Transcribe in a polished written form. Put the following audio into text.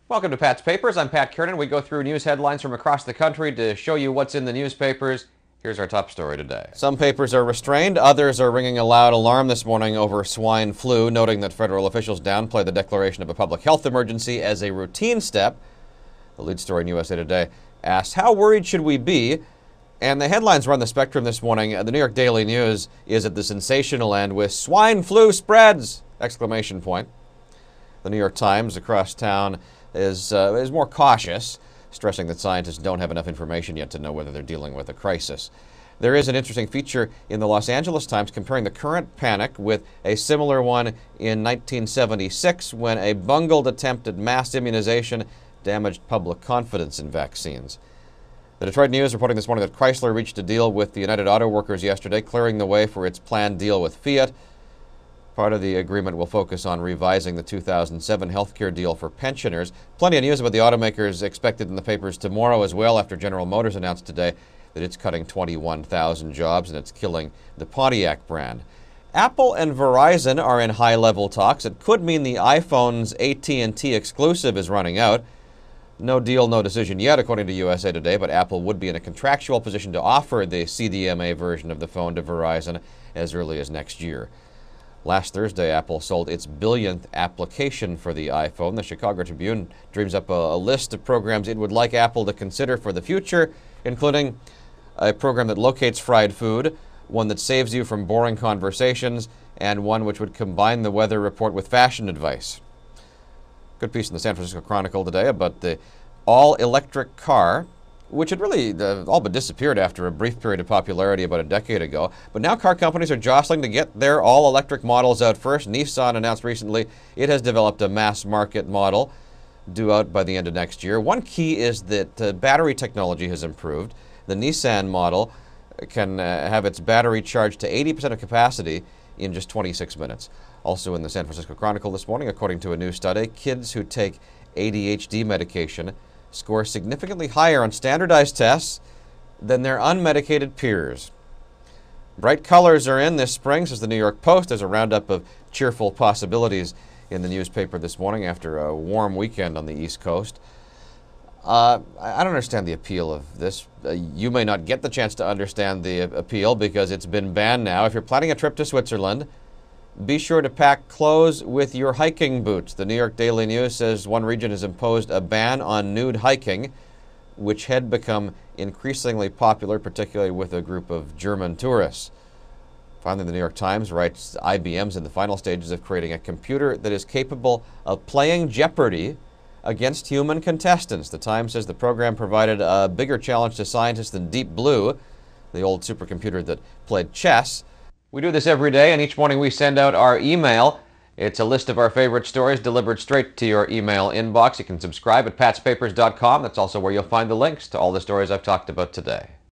Welcome to Pat's Papers. I'm Pat Kiernan. We go through news headlines from across the country to show you what's in the newspapers. Here's our top story today. Some papers are restrained, others are ringing a loud alarm this morning over swine flu, noting that federal officials downplay the declaration of a public health emergency as a routine step. The lead story in USA Today asks, how worried should we be? And the headlines run the spectrum this morning. The New York Daily News is at the sensational end with swine flu spreads! Exclamation point. The New York Times across town is more cautious, stressing that scientists don't have enough information yet to know whether they're dealing with a crisis. There is an interesting feature in the Los Angeles Times comparing the current panic with a similar one in 1976 when a bungled attempt at mass immunization damaged public confidence in vaccines. The Detroit News reporting this morning that Chrysler reached a deal with the United Auto Workers yesterday, clearing the way for its planned deal with Fiat. Part of the agreement will focus on revising the 2007 healthcare deal for pensioners. Plenty of news about the automakers expected in the papers tomorrow as well, after General Motors announced today that it's cutting 21,000 jobs and it's killing the Pontiac brand. Apple and Verizon are in high-level talks. It could mean the iPhone's AT&T exclusive is running out. No deal, no decision yet, according to USA Today, but Apple would be in a contractual position to offer the CDMA version of the phone to Verizon as early as next year. Last Thursday, Apple sold its billionth application for the iPhone. The Chicago Tribune dreams up a list of programs it would like Apple to consider for the future, including a program that locates fried food, one that saves you from boring conversations, and one which would combine the weather report with fashion advice. Good piece in the San Francisco Chronicle today about the all-electric car, which had really all but disappeared after a brief period of popularity about a decade ago. But now car companies are jostling to get their all-electric models out first. Nissan announced recently it has developed a mass-market model due out by the end of next year. One key is that battery technology has improved. The Nissan model can have its battery charged to 80% of capacity in just 26 minutes. Also in the San Francisco Chronicle this morning, according to a new study, kids who take ADHD medication score significantly higher on standardized tests than their unmedicated peers. Bright colors are in this spring, says the New York Post. There's a roundup of cheerful possibilities in the newspaper this morning after a warm weekend on the East Coast. I don't understand the appeal of this. You may not get the chance to understand the appeal because it's been banned now. If you're planning a trip to Switzerland, be sure to pack clothes with your hiking boots. The New York Daily News says one region has imposed a ban on nude hiking, which had become increasingly popular, particularly with a group of German tourists. Finally, the New York Times writes IBM's in the final stages of creating a computer that is capable of playing Jeopardy against human contestants. The Times says the program provided a bigger challenge to scientists than Deep Blue, the old supercomputer that played chess. We do this every day, and each morning we send out our email. It's a list of our favorite stories delivered straight to your email inbox. You can subscribe at patspapers.com. That's also where you'll find the links to all the stories I've talked about today.